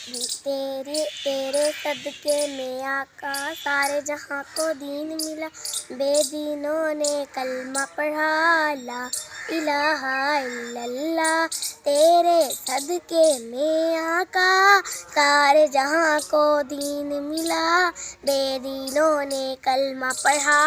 تیرے صدقے میں آقا سارے جہاں کو دین ملا، بے دینوں نے کلمہ پڑھا لا الہ الا اللہ۔ تیرے صدقے میں آقا سارے جہاں کو دین ملا، بے دینوں نے کلمہ پڑھا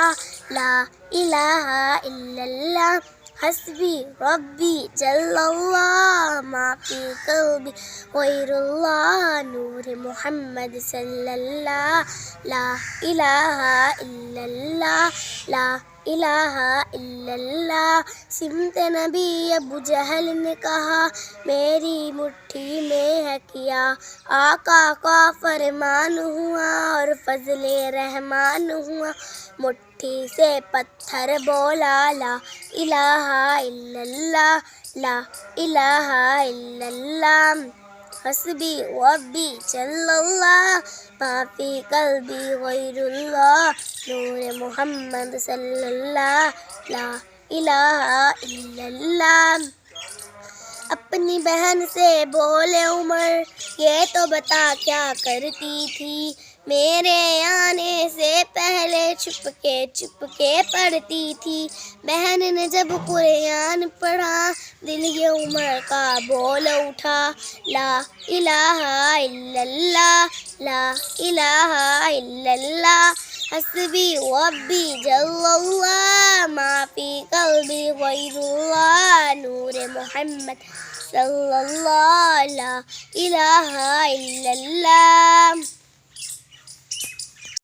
لا الہ الا اللہ۔ حسبی ربی جل اللہ ما فی قلبی غیر اللہ، نور محمد صلی اللہ، لا الہ الا اللہ، لا الہ الا اللہ۔ سمت نبی ابو جہل نے کہا میری مٹھی میں ہے کیا، آقا کا فرمان ہوا اور فضل رحمان ہوا، مٹھی سے پتھر بولا لا الہ الا اللہ، لا الہ الا اللہ۔ حسبی ربی جل اللہ ما فی قلبی غیر اللہ، نور محمد صلی اللہ، لا الہ الا اللہ۔ اپنی بہن سے بولے عمر یہ تو بتا کیا کرتی تھی، میرے آنے سے پہلے چپ کے پڑھتی تھی۔ بہن نے جب قرآن پڑھا دل یہ عمر کا بول اٹھا، لا الہ الا اللہ، لا الہ الا اللہ۔ حسبی ربی جل اللہ ما فی قلبی غیر اللہ، نور محمد صلی اللہ، لا الہ الا اللہ۔